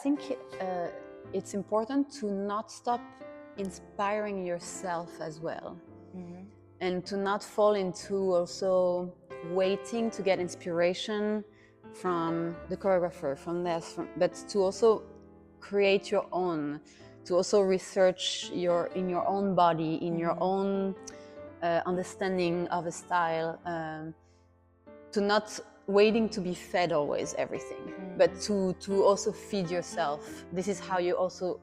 think it's important to not stop inspiring yourself as well, and to not fall into also waiting to get inspiration from the choreographer, from this, but to also create your own, to also research in your own body, in your own understanding of a style, to not waiting to be fed always everything, but to also feed yourself. This is how you also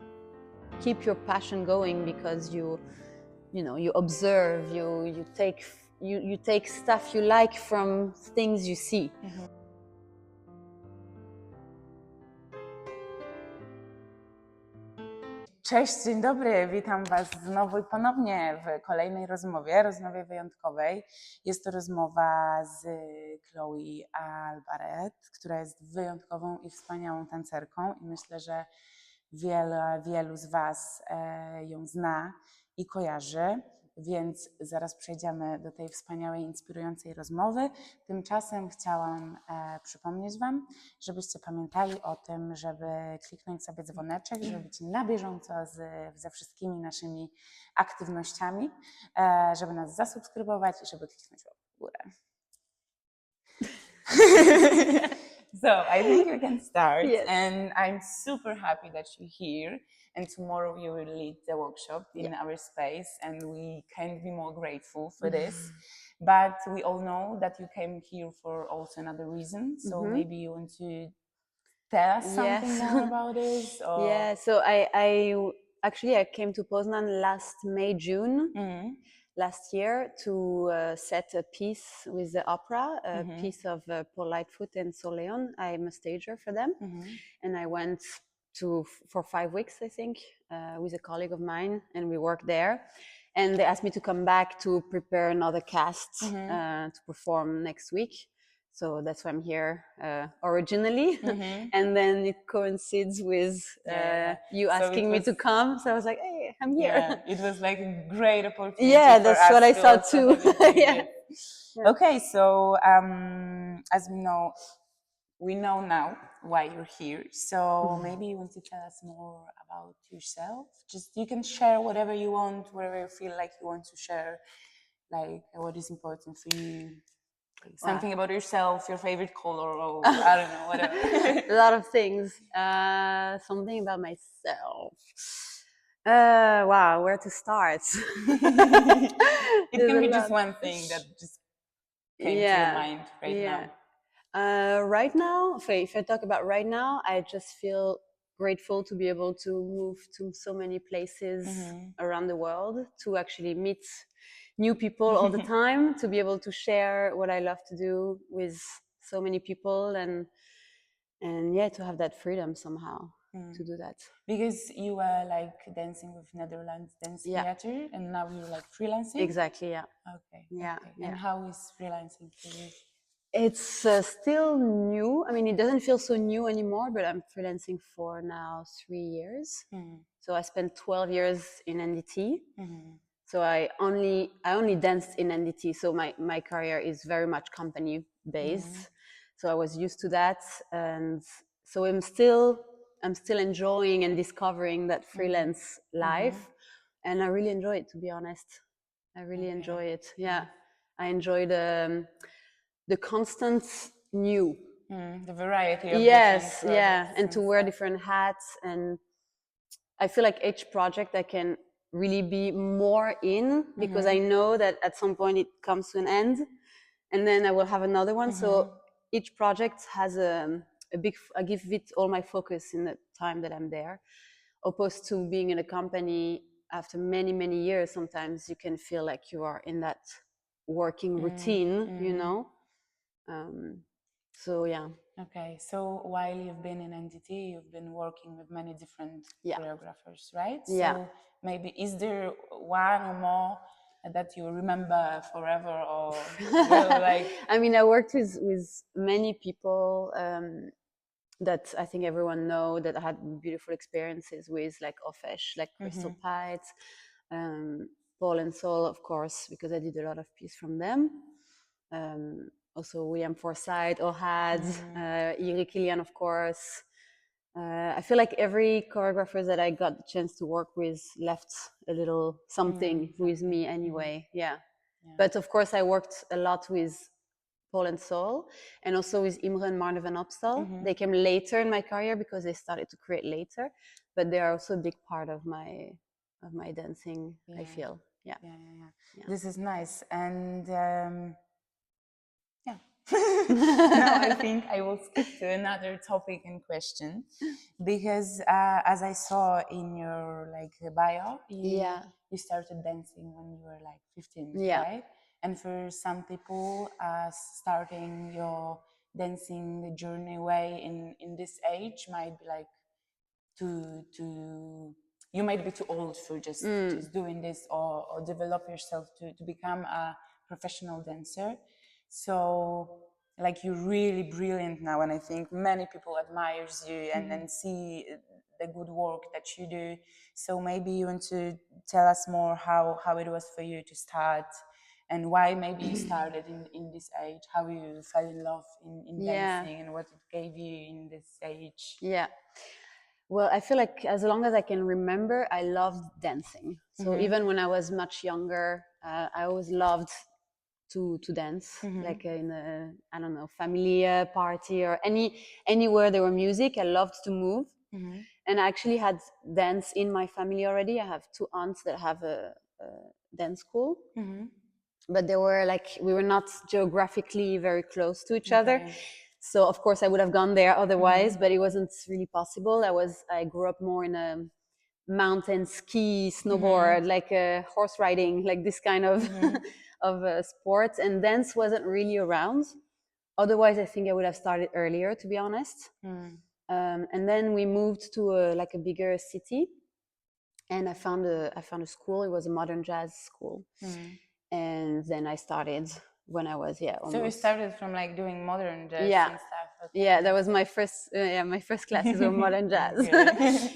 keep your passion going, because you observe, you take stuff you like from things you see. Cześć, dzień dobry, witam Was znowu i ponownie w kolejnej rozmowie wyjątkowej. Jest to rozmowa z Chloé Albaret, która jest wyjątkową i wspaniałą tancerką i myślę, że wielu z Was ją zna i kojarzy, więc zaraz przejdziemy do tej wspaniałej, inspirującej rozmowy. Tymczasem chciałam przypomnieć Wam, żebyście pamiętali o tym, żeby kliknąć sobie dzwoneczek, żeby być na bieżąco ze wszystkimi naszymi aktywnościami, żeby nas zasubskrybować i żeby kliknąć łapkę w górę. So I think we can start, yes. And I'm super happy that you're here. And tomorrow you will lead the workshop in our space, and we can't be more grateful for this. But we all know that you came here for also another reason. So maybe you want to tell us something more about this? Or... Yeah, so I came to Poznan last May, June. Last year to set a piece with the opera, a piece of Paul Lightfoot and Sol Leòn. I'm a stager for them, and I went for 5 weeks, I think, with a colleague of mine, and we worked there. And they asked me to come back to prepare another cast to perform next week. So that's why I'm here originally. And then it coincides with you asking me to come. So I was like, hey, I'm here. Yeah, it was like a great opportunity. Yeah, that's what I thought too. Yeah. Okay, so as we know now why you're here. So maybe you want to tell us more about yourself. Just you can share whatever you want, whatever you feel like you want to share, like what is important for you. Something about yourself, your favorite color, or I don't know, whatever. A lot of things. Something about myself. Wow, where to start? It can be just one thing that just came to your mind now. Right now, if I talk about right now, I just feel grateful to be able to move to so many places around the world, to actually meet new people all the time, to be able to share what I love to do with so many people, and to have that freedom somehow to do that. Because you were like dancing with Nederlands Dans Theater, and now you're like freelancing? Exactly, yeah. Okay. And how is freelancing for you? It's still new. I mean, it doesn't feel so new anymore, but I'm freelancing for now 3 years. So I spent 12 years in NDT. So I only danced in NDT. So my career is very much company based. So I was used to that, and so I'm still enjoying and discovering that freelance life, and I really enjoy it, to be honest. I really enjoy it. Yeah, I enjoy the constant new, the variety of and to wear different hats, and I feel like each project I can really be more in, because I know that at some point it comes to an end, and then I will have another one. So each project has I give it all my focus in the time that I'm there, opposed to being in a company after many, many years. Sometimes you can feel like you are in that working routine, you know. So yeah. Okay, so while you've been in NDT, you've been working with many different choreographers, right? So maybe is there one or more that you remember forever, or like? I mean, I worked with many people that I think everyone know, that I had beautiful experiences with, like Hofesh, like Crystal Pite, Paul and Sol, of course, because I did a lot of pieces from them. Also William Forsythe, Ohad, Jirí Kylián, of course, I feel like every choreographer that I got the chance to work with left a little something with me anyway. Yeah. But of course, I worked a lot with Paul and Sol, and also with Imre and Marne van Opstal. They came later in my career because they started to create later, but they are also a big part of my dancing. I feel. Yeah. This is nice, and now I think I will skip to another topic and question, because as I saw in your bio, you started dancing when you were like 15, right? And for some people, starting your dancing journey way in this age might be like you might be too old for just doing this, or develop yourself to become a professional dancer. So like, you're really brilliant now, and I think many people admires you and see the good work that you do. So maybe you want to tell us more how it was for you to start, and why maybe you started in this age, how you fell in love in dancing, and what it gave you in this age. Yeah. Well, I feel like as long as I can remember, I loved dancing. So even when I was much younger, I always loved to dance, like in a, I don't know, family party or anywhere there were music. I loved to move. And I actually had dance in my family already. I have 2 aunts that have a dance school. But they were like, we were not geographically very close to each other. So of course I would have gone there otherwise, but it wasn't really possible. I grew up more in a mountain ski, snowboard, like horse riding, like this kind of of sports, and dance wasn't really around. Otherwise, I think I would have started earlier, to be honest. And then we moved to a bigger city, and I found a school. It was a modern jazz school, and then I started when I was almost. So you started from like doing modern jazz and stuff. Okay. Yeah, that was my first classes of modern jazz.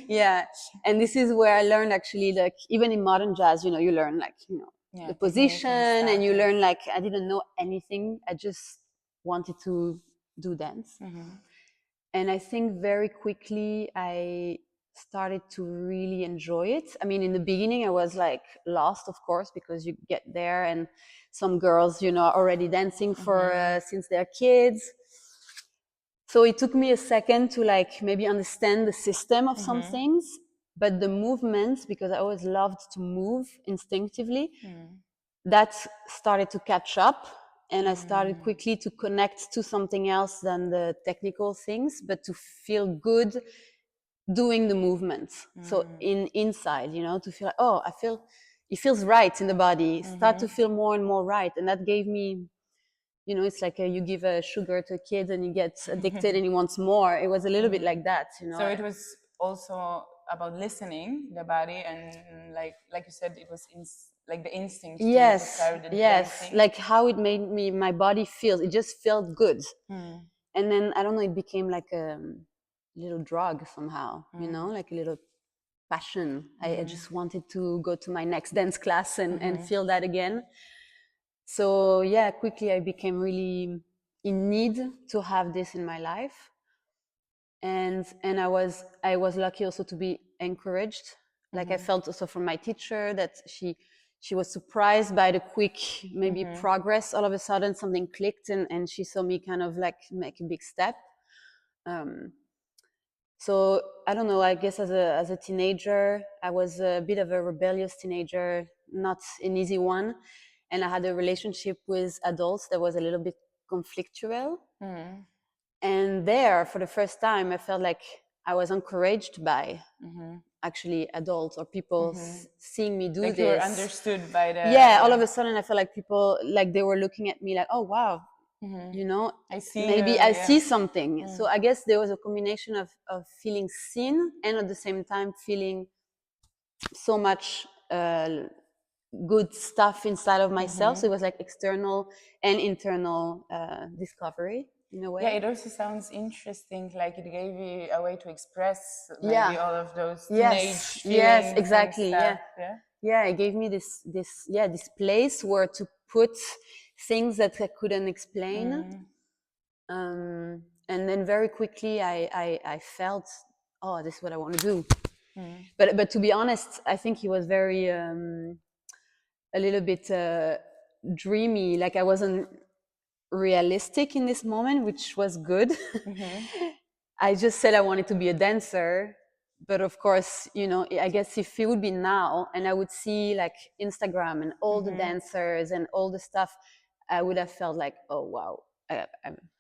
Yeah, and this is where I learned actually, like, even in modern jazz, you learn the position, and you learn, like, I didn't know anything. I just wanted to do dance, and I think very quickly I started to really enjoy it. I mean, in the beginning I was like lost, of course, because you get there and some girls, are already dancing for since they're kids. So it took me a second to like maybe understand the system of some things, but the movements, because I always loved to move instinctively, that started to catch up, and I started quickly to connect to something else than the technical things, but to feel good doing the movements. So inside, to feel like, oh, it feels right in the body, start to feel more and more right. And that gave me, it's like you give a sugar to a kid and he gets addicted and he wants more. It was a little bit like that, So it was also about listening the body, and like you said, it was like the instinct. Yes, like how it made my body feel. It just felt good. And then, I don't know, it became like a little drug somehow, like a little passion. I just wanted to go to my next dance class and feel that again. So yeah, quickly I became really in need to have this in my life. And I was lucky also to be encouraged. Like I felt also from my teacher that she was surprised by the quick maybe progress. All of a sudden something clicked, and she saw me kind of like make a big step. So I don't know, I guess as a teenager, I was a bit of a rebellious teenager, not an easy one. And I had a relationship with adults that was a little bit conflictual. And there, for the first time, I felt like I was encouraged by actually adults or people seeing me do like this. You were understood by the... Yeah, all of a sudden I felt like people, like they were looking at me like, oh, wow, I see maybe I see something. So I guess there was a combination of feeling seen and at the same time feeling so much good stuff inside of myself. So it was like external and internal discovery in a way. Yeah, it also sounds interesting, like it gave you a way to express maybe all of those teenage feelings. Yes, exactly. Yeah, it gave me this place where to put things that I couldn't explain. And then very quickly I felt oh, this is what I want to do. But to be honest, I think he was very a little bit dreamy. Like I wasn't realistic in this moment, which was good. I just said I wanted to be a dancer, but of course, you know, I guess if it would be now and I would see like Instagram and all the dancers and all the stuff, I would have felt like, oh wow,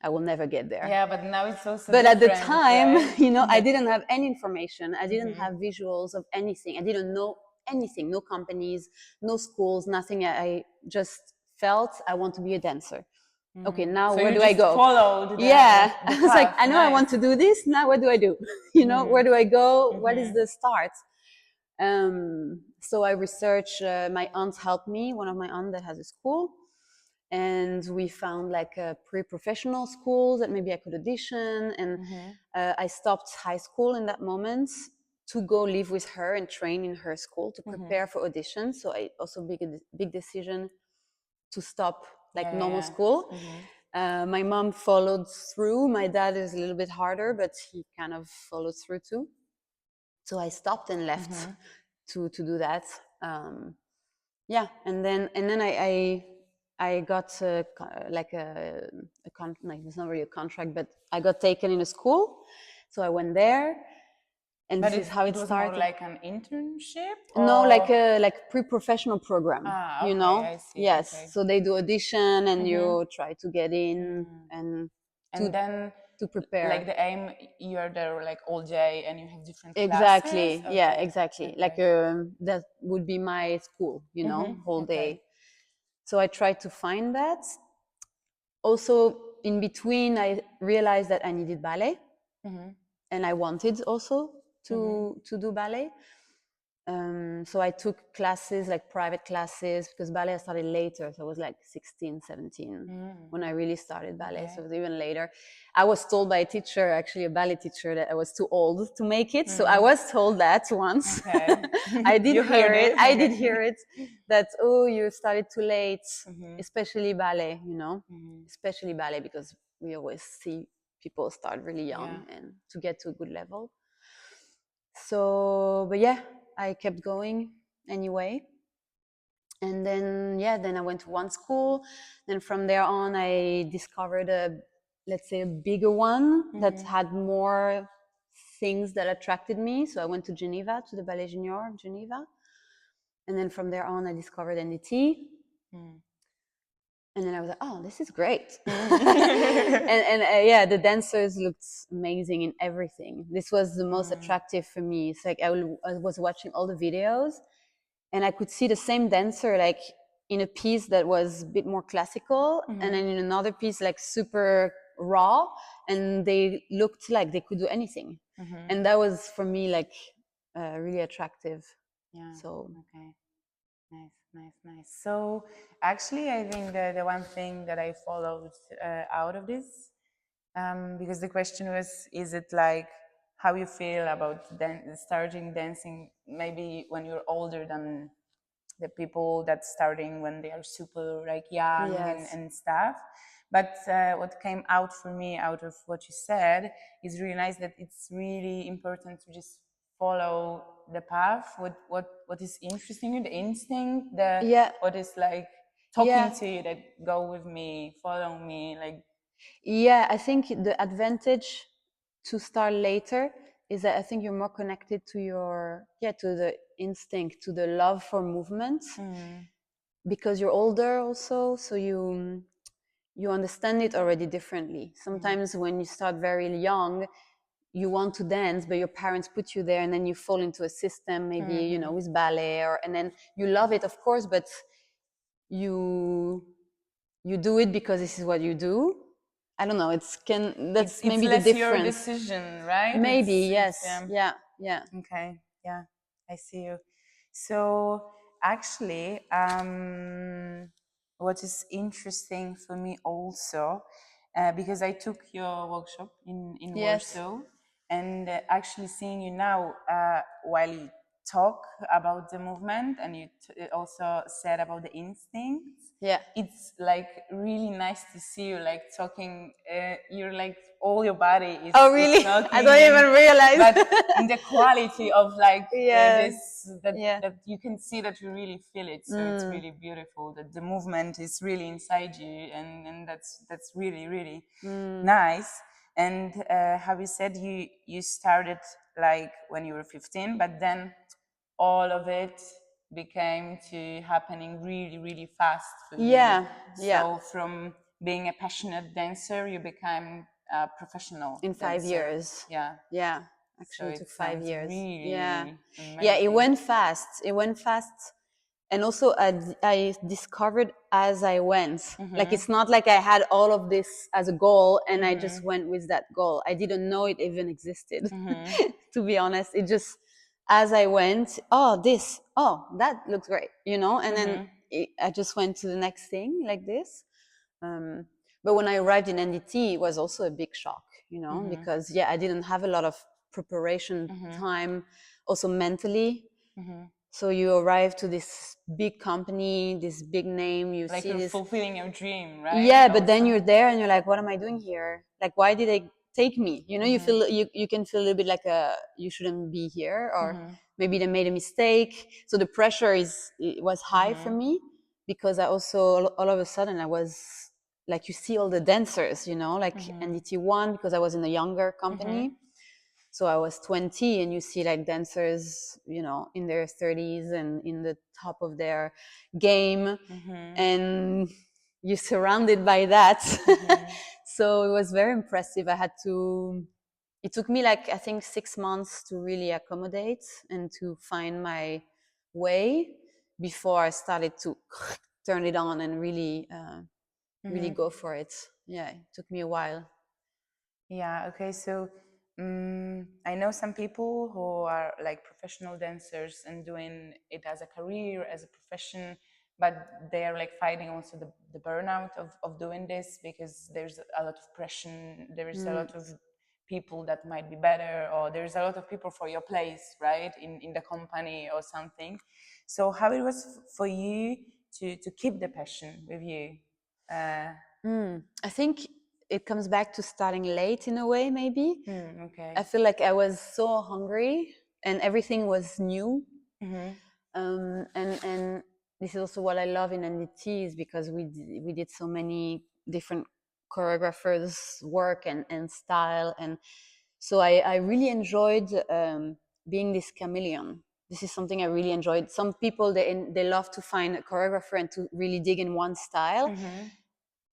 I will never get there. Yeah, but now it's also but at the different, time, right? you know, I didn't have any information. I didn't have visuals of anything. I didn't know anything, no companies, no schools, nothing. I just felt I want to be a dancer. Okay, now So where you do I just go? followed the I was like, path. I know I want to do this. Now what do I do? You know, where do I go? What is the start? So I researched. My aunt helped me. One of my aunts that has a school, and we found like a pre-professional school that maybe I could audition. And I stopped high school in that moment to go live with her and train in her school to prepare for auditions. So I also big decision to stop like normal school. My mom followed through. My dad is a little bit harder, but he kind of followed through too. So I stopped and left to do that. Yeah, and then I got like like it's not really a contract, but I got taken in a school. So I went there, and But this is how it was started. More like an internship? No, like a pre-professional program. Okay, you know, I see. yes. Okay. So they do audition, and you try to get in, and then to prepare. Like the aim, you're there like all day, and you have different Exactly. classes. Yeah, exactly. Okay. Like that would be my school, you know, whole day. So I tried to find that. Also, in between, I realized that I needed ballet, and I wanted also to do ballet. So I took classes, like private classes, because ballet I started later. So I was like 16, 17 when I really started ballet. So it was even later. I was told by a teacher, actually a ballet teacher, that I was too old to make it. So I was told that once. I did hear it. I did hear it that, oh, you started too late, especially ballet, you know, especially ballet, because we always see people start really young and to get to a good level. So, but yeah, I kept going anyway. And then, then I went to one school. Then from there on, I discovered let's say, a bigger one that had more things that attracted me. So I went to Geneva, to the Ballet Junior of Geneva. And then from there on, I discovered NDT. And then I was like, oh, this is great. and the dancers looked amazing in everything. This was the most attractive for me. It's like I was watching all the videos, and I could see the same dancer like in a piece that was a bit more classical, and then in another piece like super raw, and they looked like they could do anything. And that was for me like really attractive. So Nice. So actually, I think the one thing that I followed out of this, because the question was, is it like how you feel about starting dancing maybe when you're older than the people that's starting when they are super like young and stuff. But what came out for me out of what you said is realize that it's really important to just follow the path, what is interesting you, the instinct, what is like talking to you, that go with me, follow me, like. I think the advantage to start later is that I think you're more connected to your to the instinct, to the love for movement, because you're older also, so you understand it already differently. Sometimes when you start very young, you want to dance, but your parents put you there, and then you fall into a system, maybe you know, with ballet, and then you love it, of course, but you do it because this is what you do. I don't know. That's maybe less the difference. Your decision, right? Maybe yes. Yeah. Okay. Yeah, I see you. So actually, what is interesting for me also, because I took your workshop in Warsaw, and actually seeing you now while talk about the movement, and you also said about the instincts. Yeah, it's like really nice to see you like talking. You're like all your body is. Oh really? Is talking, I don't even realize. But in the quality of like Yeah. that you can see that you really feel it. So it's really beautiful that the movement is really inside you, and that's really really nice. And how you said you started like when you were 15, but then all of it became to happening really really fast for you. So from being a passionate dancer, you became a professional in 5 dancer. years. Yeah. Actually, So it took 5 years. Really amazing. Yeah, it went fast. And also I discovered as I went. Like, it's not like I had all of this as a goal and I just went with that goal. I didn't know it even existed. To be honest, it just, as I went, that looks great, and then I just went to the next thing like this. But when I arrived in NDT, it was also a big shock, because I didn't have a lot of preparation time, also mentally. So you arrive to this big company, this big name, you like see you're this fulfilling your dream, right? Yeah, but then you're there and you're like, what am I doing here? Like, why did they take me? You feel you can feel a little bit like you shouldn't be here, or maybe they made a mistake. So the pressure it was high for me, because I also all of a sudden I was like, you see all the dancers, like NDT1, because I was in a younger company. So I was 20 and you see like dancers, in their 30s and in the top of their game, and you're surrounded by that. So it was very impressive. It took me like, I think 6 months to really accommodate and to find my way before I started to turn it on and really go for it. Yeah, it took me a while. Yeah, okay, so I know some people who are like professional dancers and doing it as a career, as a profession, but they are like fighting also the burnout of doing this, because there's a lot of pressure, there is a lot of people that might be better, or there's a lot of people for your place, right, in the company or something. So how it was for you to keep the passion with you? I think it comes back to starting late in a way, maybe. Okay. I feel like I was so hungry and everything was new. And this is also what I love in NDT, is because we did so many different choreographers' work and style, and so I really enjoyed being this chameleon. This is something I really enjoyed. Some people they love to find a choreographer and to really dig in one style.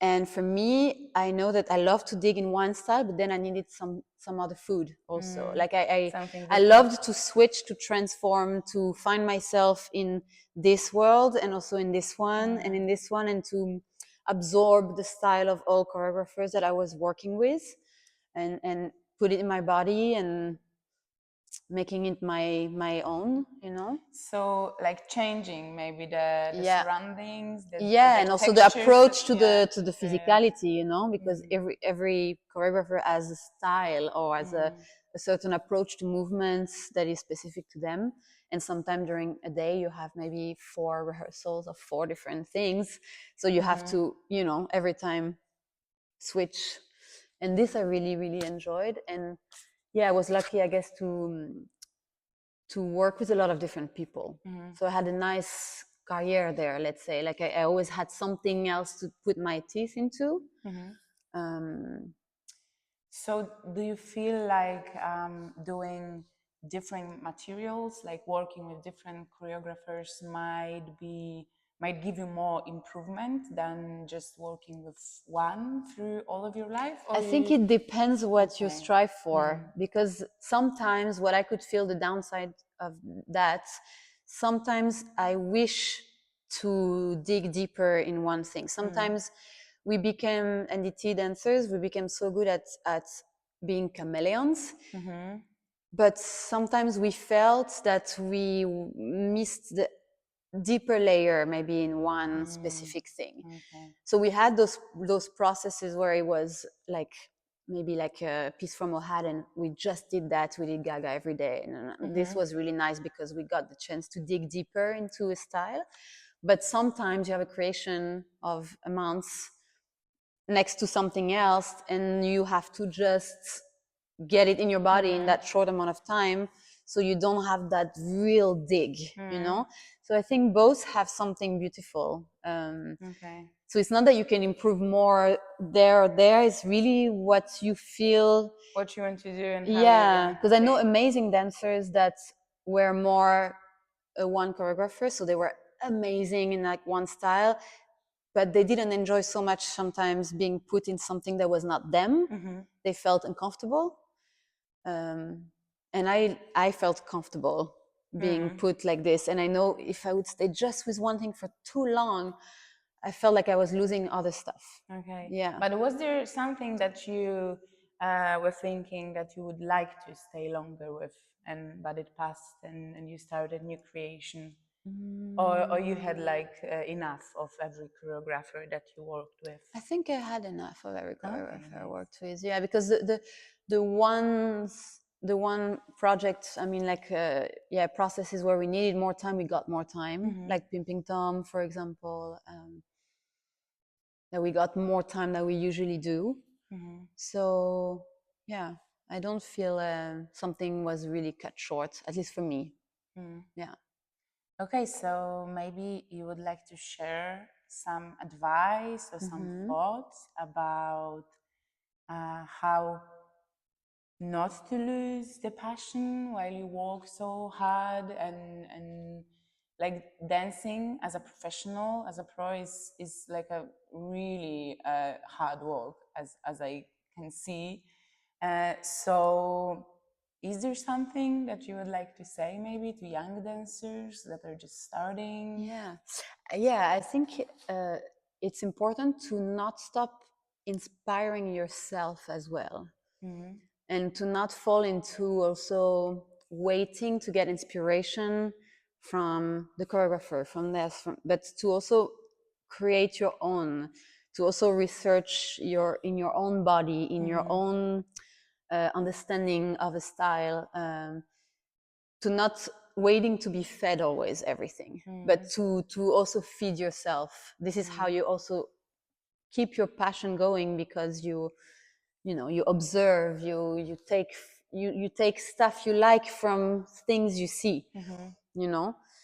And for me, I know that I love to dig in one style, but then I needed some other food also. Like I loved to switch, to transform, to find myself in this world and also in this one and in this one, and to absorb the style of all choreographers that I was working with, and put it in my body and making it my own, So like changing maybe the surroundings, and also the approach to the physicality, because every choreographer has a style or has a certain approach to movements that is specific to them. And sometimes during a day you have maybe 4 rehearsals of 4 different things, so you have to every time switch. And this I really really enjoyed. And I was lucky, I guess, to work with a lot of different people. So I had a nice career there, let's say. Like I always had something else to put my teeth into. So do you feel like doing different materials, like working with different choreographers, might give you more improvement than just working with one through all of your life? Or I think it depends what you strive for, because sometimes what I could feel the downside of that, sometimes I wish to dig deeper in one thing. Sometimes we became NDT dancers, we became so good at being chameleons, but sometimes we felt that we missed the deeper layer maybe in one specific thing. So we had those processes where it was like maybe like a piece from Ohad, and we just did that. We did Gaga every day. And this was really nice because we got the chance to dig deeper into a style. But sometimes you have a creation of a month next to something else, and you have to just get it in your body in that short amount of time, so you don't have that real dig, you know? So I think both have something beautiful. So it's not that you can improve more there or there, it's really what you feel. What you want to do and how. Yeah, because I know amazing dancers that were more a one choreographer, so they were amazing in like one style, but they didn't enjoy so much sometimes being put in something that was not them. They felt uncomfortable. And I felt comfortable being put like this. And I know if I would stay just with one thing for too long, I felt like I was losing other stuff. Okay. Yeah. But was there something that you were thinking that you would like to stay longer with, but it passed and you started new creation? Or you had like enough of every choreographer that you worked with? I think I had enough of every choreographer I worked with. Yeah, because the one project, I mean, like processes where we needed more time, we got more time. Like Peeping Tom, for example, that we got more time than we usually do. So yeah, I don't feel something was really cut short, at least for me. Yeah. Okay, so maybe you would like to share some advice or some thoughts about how not to lose the passion while you work so hard, and like dancing as a professional, as a pro, is like a really hard work, as I can see. So is there something that you would like to say maybe to young dancers that are just starting? Yeah, I think it's important to not stop inspiring yourself as well. And to not fall into also waiting to get inspiration from the choreographer, from this, but to also create your own, to also research in your own body, in your own understanding of a style, to not waiting to be fed always everything, but to also feed yourself. This is how you also keep your passion going, because you observe, you take stuff you like from things you see,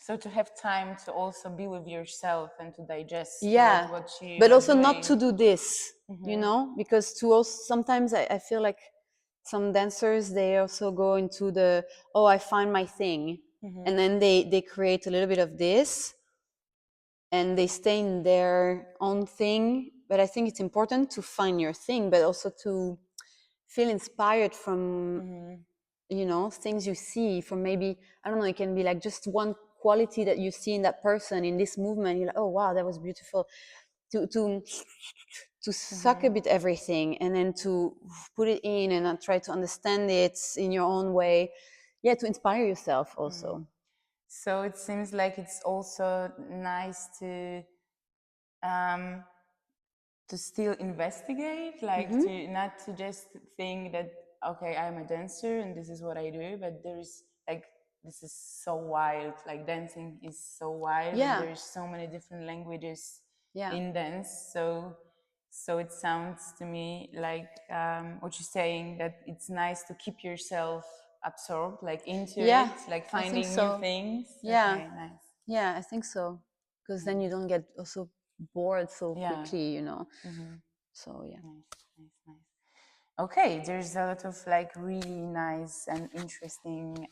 So to have time to also be with yourself and to digest what you but are also doing. not to do this, because to also sometimes I feel like some dancers, they also go into I find my thing, and then they create a little bit of this and they stay in their own thing. But I think it's important to find your thing, but also to feel inspired from things you see, from maybe, I don't know, it can be like just one quality that you see in that person, in this movement. You're like, oh wow, that was beautiful. To suck a bit everything, and then to put it in and try to understand it in your own way. Yeah, to inspire yourself also. So it seems like it's also nice to still investigate, like to not to just think that, okay, I'm a dancer and this is what I do, but there's like, this is so wild, like dancing is so wild, and there's so many different languages in dance. So it sounds to me like what you're saying, that it's nice to keep yourself absorbed, like into it, like finding new things. Okay, nice. Yeah, I think so, because then you don't get also bored so quickly, So yeah. Nice. Okay, there's a lot of like really nice and interesting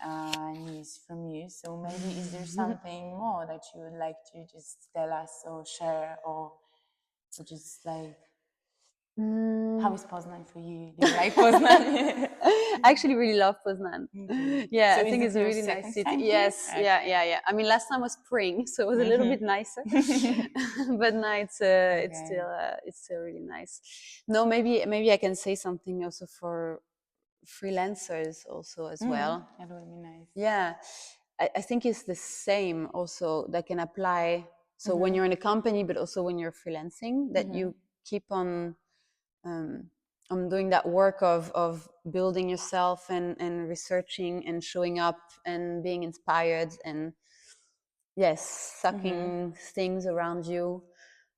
news from you. So maybe is there something more that you would like to just tell us or share, or just like, how is Poznan for you? Do you like Poznan? I actually really love Poznan. Yeah, So I think is it's it a your really nice second city. time here? Yes, Okay. yeah. I mean, last time was spring, so it was a little bit nicer, but now it's still really nice. No, maybe I can say something also for freelancers also as well. That would be nice. Yeah, I think it's the same also that can apply. So when you're in a company, but also when you're freelancing, that you keep on doing that work of building yourself and researching and showing up and being inspired and sucking things around you.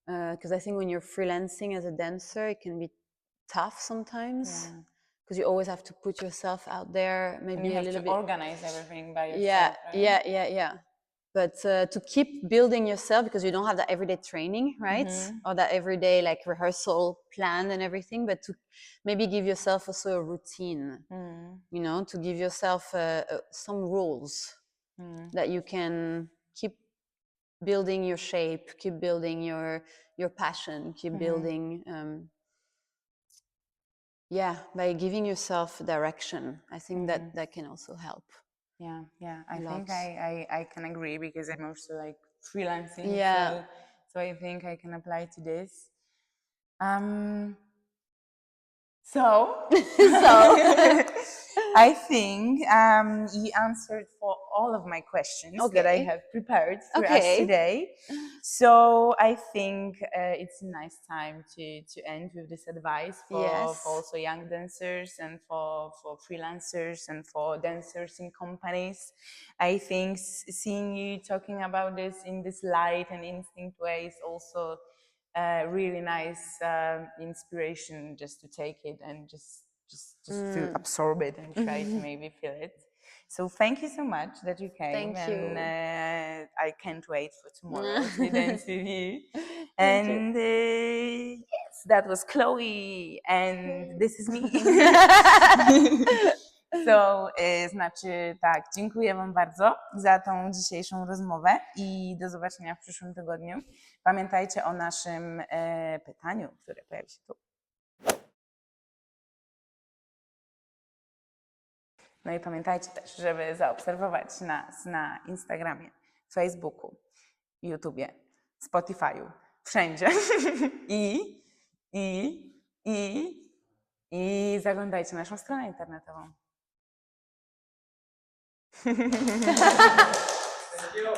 Because I think when you're freelancing as a dancer, it can be tough sometimes. Because you always have to put yourself out there, maybe and you a have little to bit. Organize everything by yourself. Yeah. But to keep building yourself, because you don't have that everyday training, right? Or that everyday like rehearsal plan and everything, but to maybe give yourself also a routine, you know, to give yourself some rules that you can keep building your shape, keep building your passion, keep building. By giving yourself direction, I think that can also help. I think I can agree, because I'm also like freelancing, so I think I can apply to this. So I think you answered for all of my questions that I have prepared for us today. So I think it's a nice time to end with this advice for also young dancers and for freelancers and for dancers in companies. I think seeing you talking about this in this light and instinct way is also really nice inspiration, just to take it and just to absorb it and try to maybe feel it. So thank you so much that you came. Thank you. And I can't wait for tomorrow to dance with you. And yes, that was Chloe, and this is me. So, znaczy tak, dziękuję Wam bardzo za tą dzisiejszą rozmowę i do zobaczenia w przyszłym tygodniu. Pamiętajcie o naszym pytaniu, które pojawi się tu. No i pamiętajcie też, żeby zaobserwować nas na Instagramie, Facebooku, YouTubie, Spotify'u, wszędzie. I zaglądajcie na naszą stronę internetową. Thank you.